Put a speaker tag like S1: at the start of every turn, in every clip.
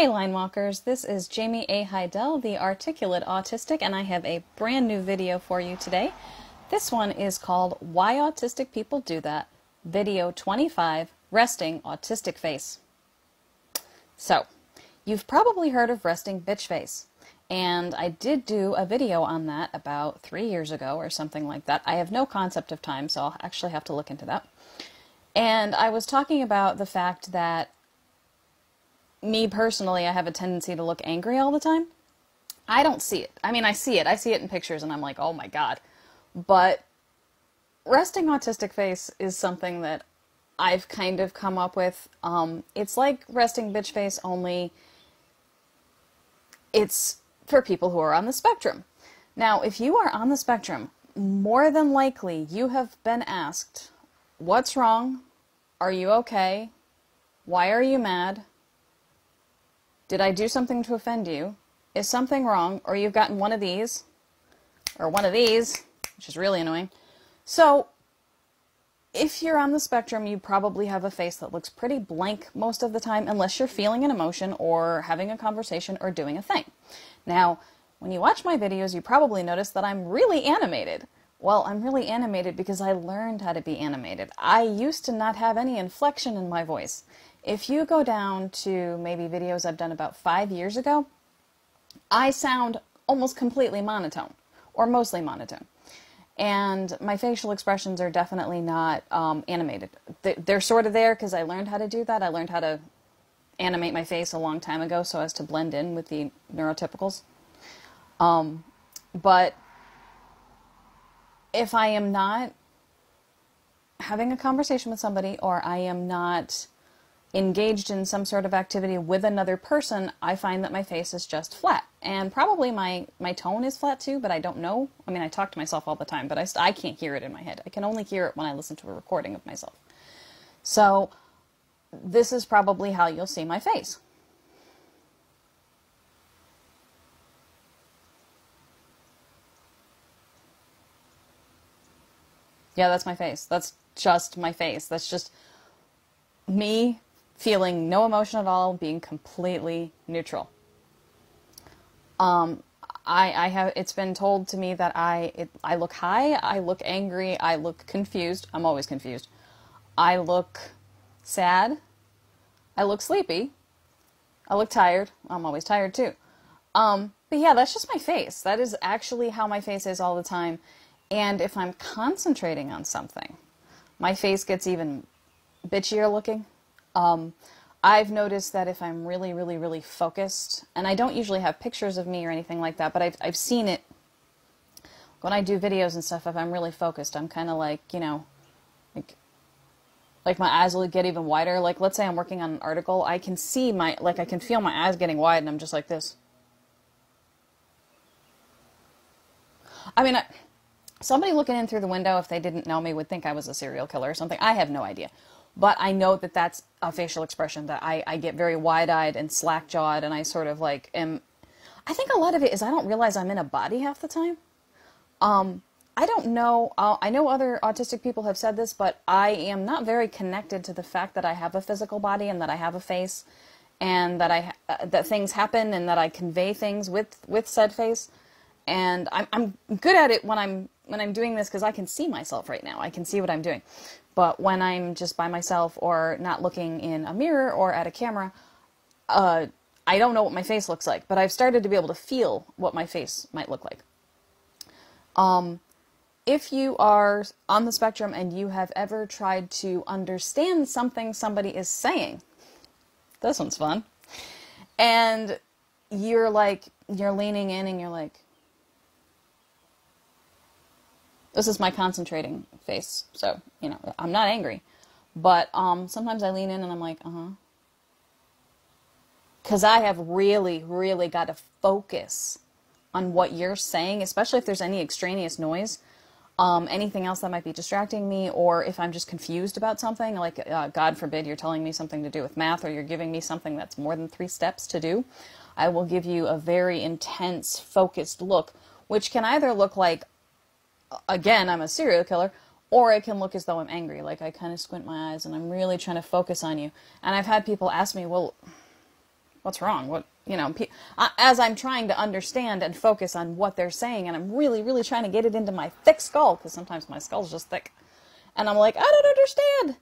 S1: Hey line walkers, this is Jaime A. Heidel, the articulate autistic, and I have a brand new video for you today. This one is called Why Autistic People Do That, Video 25, Resting Autistic Face. So, you've probably heard of resting bitch face, and I did do a video on that about 3 years ago or something like that. I have no concept of time, so I'll actually have to look into that. And I was talking about the fact that me personally, I have a tendency to look angry all the time. I don't see it. I mean, I see it. I see it in pictures and I'm like, oh my God. But resting autistic face is something that I've kind of come up with. It's like resting bitch face, only it's for people who are on the spectrum. Now, if you are on the spectrum, more than likely you have been asked, what's wrong? Are you okay? Why are you mad? Did I do something to offend you? Is something wrong? Or you've gotten one of these, or one of these, which is really annoying. So, if you're on the spectrum, you probably have a face that looks pretty blank most of the time, unless you're feeling an emotion, or having a conversation, or doing a thing. Now, when you watch my videos, you probably notice that I'm really animated. Well, I'm really animated because I learned how to be animated. I used to not have any inflection in my voice. If you go down to maybe videos I've done about 5 years ago, I sound almost completely monotone, or mostly monotone. And my facial expressions are definitely not animated. They're sort of there because I learned how to do that. I learned how to animate my face a long time ago so as to blend in with the neurotypicals. But if I am not having a conversation with somebody, or I am not engaged in some sort of activity with another person, I find that my face is just flat. And probably my tone is flat too, but I don't know. I mean, I talk to myself all the time, but I can't hear it in my head. I can only hear it when I listen to a recording of myself. So this is probably how you'll see my face. Yeah, that's my face. That's just my face. That's just me feeling no emotion at all, being completely neutral. It's been told to me that I look high, I look angry, I look confused. I'm always confused. I look sad. I look sleepy. I look tired. I'm always tired too. But yeah, that's just my face. That is actually how my face is all the time. And if I'm concentrating on something, my face gets even bitchier looking. I've noticed that if I'm really, really, really focused, and I don't usually have pictures of me or anything like that, but I've seen it when I do videos and stuff. If I'm really focused, I'm kind of like, you know, like my eyes will get even wider. Like, let's say I'm working on an article, I can see I can feel my eyes getting wide, and I'm just like this. I mean, somebody looking in through the window, if they didn't know me, would think I was a serial killer or something. I have no idea. But I know that that's a facial expression, that I get very wide-eyed and slack-jawed, and I sort of like am... I think a lot of it is I don't realize I'm in a body half the time. I don't know... I know other autistic people have said this, but I am not very connected to the fact that I have a physical body and that I have a face, and that that things happen and that I convey things with said face. And I'm good at it when I'm doing this because I can see myself right now. I can see what I'm doing. But when I'm just by myself or not looking in a mirror or at a camera, I don't know what my face looks like. But I've started to be able to feel what my face might look like. If you are on the spectrum and you have ever tried to understand something somebody is saying, this one's fun. And you're leaning in and you're like, this is my concentrating face, so, you know, I'm not angry. But sometimes I lean in and I'm like, because I have really, really got to focus on what you're saying, especially if there's any extraneous noise, anything else that might be distracting me, or if I'm just confused about something, like, God forbid, you're telling me something to do with math, or you're giving me something that's more than 3 steps to do. I will give you a very intense, focused look, which can either look like, again, I'm a serial killer, or it can look as though I'm angry. Like, I kind of squint my eyes and I'm really trying to focus on you. And I've had people ask me, well, what's wrong? What, you know, as I'm trying to understand and focus on what they're saying, and I'm really, really trying to get it into my thick skull, because sometimes my skull's just thick, and I'm like, I don't understand.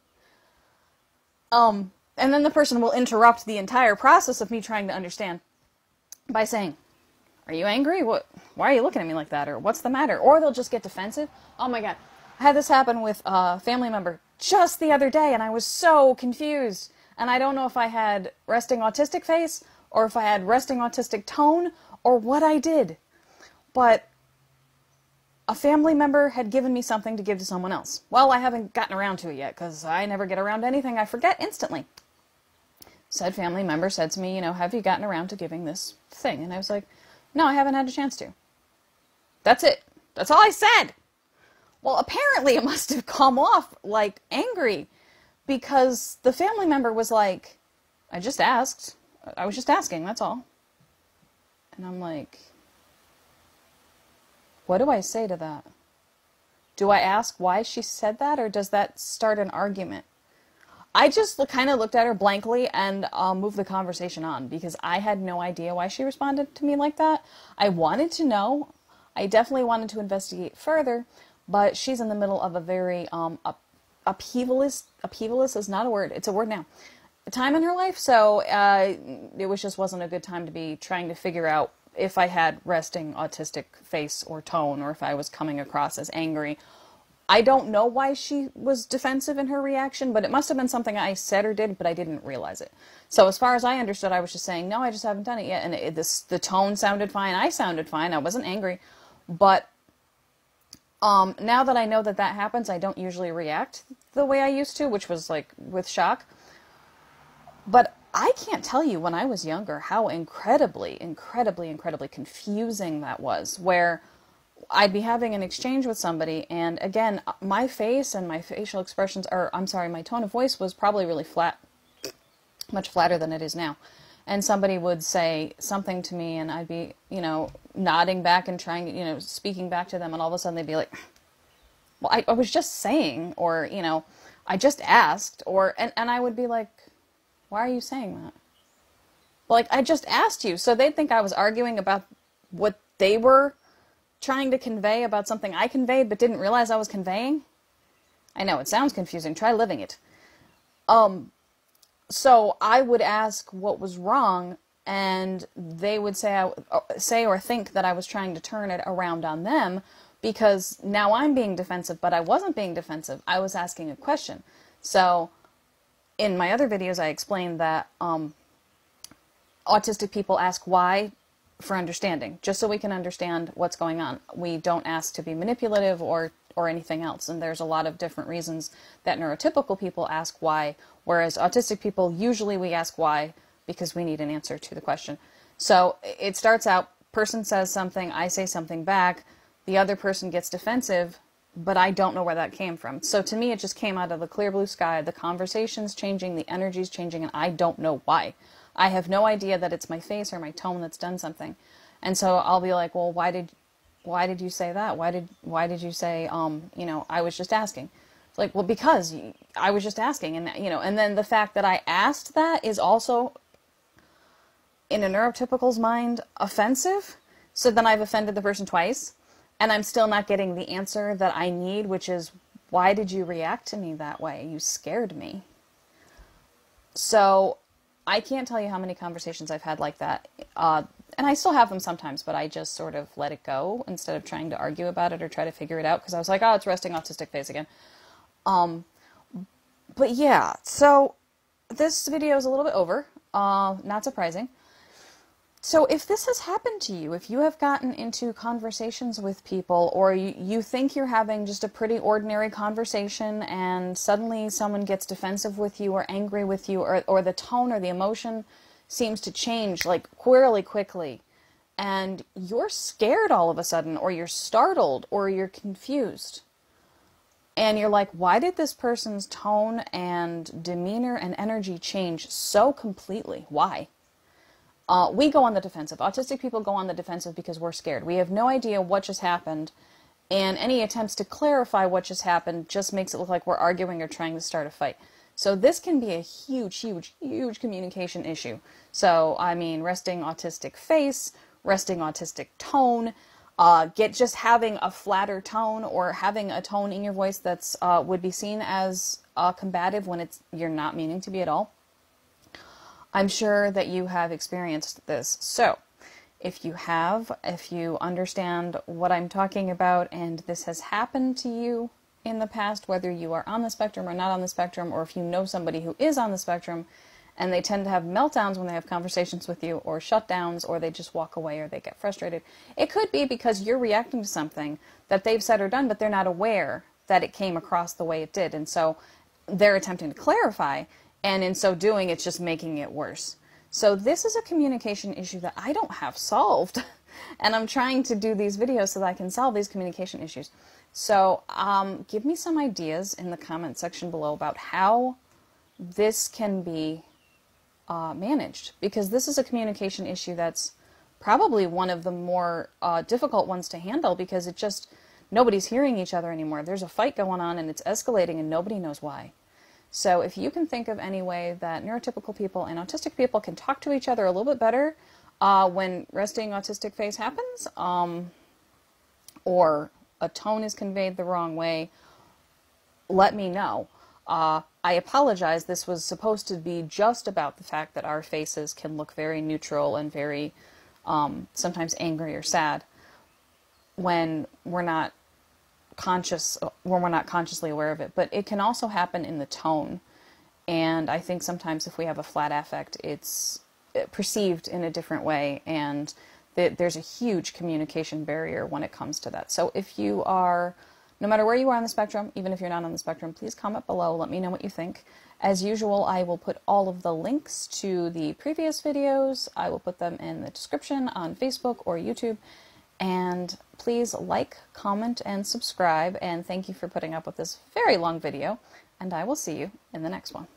S1: And then the person will interrupt the entire process of me trying to understand by saying, are you angry? Why are you looking at me like that? Or what's the matter? Or they'll just get defensive. Oh my God. I had this happen with a family member just the other day, and I was so confused. And I don't know if I had resting autistic face, or if I had resting autistic tone, or what I did. But a family member had given me something to give to someone else. Well, I haven't gotten around to it yet, because I never get around to anything. I forget instantly. Said family member said to me, you know, have you gotten around to giving this thing? And I was like, no, I haven't had a chance to. That's it. That's all I said. Well, apparently it must have come off like angry, because the family member was like, I just asked. I was just asking, that's all. And I'm like, what do I say to that? Do I ask why she said that, or does that start an argument? I just kind of looked at her blankly and moved the conversation on, because I had no idea why she responded to me like that. I wanted to know. I definitely wanted to investigate further, but she's in the middle of a very upheavalist is not a word, it's a word now, time in her life, so it wasn't a good time to be trying to figure out if I had resting autistic face or tone, or if I was coming across as angry. I don't know why she was defensive in her reaction, but it must have been something I said or did, but I didn't realize it. So as far as I understood, I was just saying, no, I just haven't done it yet, and the tone sounded fine, I sounded fine, I wasn't angry, but now that I know that that happens, I don't usually react the way I used to, which was like with shock. But I can't tell you when I was younger how incredibly confusing that was, where I'd be having an exchange with somebody, and again, my face and my facial expressions, my tone of voice was probably really flat, much flatter than it is now. And somebody would say something to me, and I'd be, you know, nodding back and trying, you know, speaking back to them, and all of a sudden they'd be like, well, I was just saying, or, you know, I just asked, or, and I would be like, why are you saying that? Like, I just asked you. So they'd think I was arguing about what they were trying to convey about something I conveyed, but didn't realize I was conveying. I know, it sounds confusing. Try living it. So I would ask what was wrong, and they would say or think that I was trying to turn it around on them, because now I'm being defensive, but I wasn't being defensive. I was asking a question. So in my other videos, I explained that autistic people ask why for understanding, just so we can understand what's going on. We don't ask to be manipulative or anything else, and there's a lot of different reasons that neurotypical people ask why, whereas autistic people, usually we ask why because we need an answer to the question. So it starts out, person says something, I say something back, the other person gets defensive, but I don't know where that came from. So to me, it just came out of the clear blue sky. The conversation's changing, the energy's changing, and I don't know why. I have no idea that it's my face or my tone that's done something. And so I'll be like, well, why did you say that? Why did you say, you know, I was just asking? It's like, well, because I was just asking, and, you know, and then the fact that I asked that is also, in a neurotypical's mind, offensive. So then I've offended the person twice, and I'm still not getting the answer that I need, which is, why did you react to me that way? You scared me. So I can't tell you how many conversations I've had like that. And I still have them sometimes, but I just sort of let it go instead of trying to argue about it or try to figure it out, because I was like, oh, it's resting autistic face again. But yeah, so this video is a little bit over, not surprising. So if this has happened to you, if you have gotten into conversations with people, or you think you're having just a pretty ordinary conversation and suddenly someone gets defensive with you or angry with you, or the tone or the emotion seems to change like really quickly, and you're scared all of a sudden, or you're startled, or you're confused, and you're like, why did this person's tone and demeanor and energy change so completely? Why? We go on the defensive. Autistic people go on the defensive because we're scared. We have no idea what just happened, and any attempts to clarify what just happened just makes it look like we're arguing or trying to start a fight. So this can be a huge, huge, huge communication issue. So, I mean, resting autistic face, resting autistic tone, just having a flatter tone or having a tone in your voice that's would be seen as combative when you're not meaning to be at all. I'm sure that you have experienced this. So, if you understand what I'm talking about and this has happened to you in the past, whether you are on the spectrum or not on the spectrum, or if you know somebody who is on the spectrum and they tend to have meltdowns when they have conversations with you, or shutdowns, or they just walk away, or they get frustrated, it could be because you're reacting to something that they've said or done, but they're not aware that it came across the way it did. And so they're attempting to clarify, and in so doing, it's just making it worse. So this is a communication issue that I don't have solved, and I'm trying to do these videos so that I can solve these communication issues. So give me some ideas in the comment section below about how this can be managed, because this is a communication issue that's probably one of the more difficult ones to handle, because nobody's hearing each other anymore. There's a fight going on and it's escalating and nobody knows why. So if you can think of any way that neurotypical people and autistic people can talk to each other a little bit better when resting autistic face happens, or a tone is conveyed the wrong way, let me know. I apologize. This was supposed to be just about the fact that our faces can look very neutral and very sometimes angry or sad when we're not consciously aware of it. But it can also happen in the tone. And I think sometimes if we have a flat affect, it's perceived in a different way, and there's a huge communication barrier when it comes to that. So if you are, no matter where you are on the spectrum, even if you're not on the spectrum, please comment below. Let me know what you think. As usual, I will put all of the links to the previous videos. I will put them in the description on Facebook or YouTube. And please like, comment, and subscribe. And thank you for putting up with this very long video. And I will see you in the next one.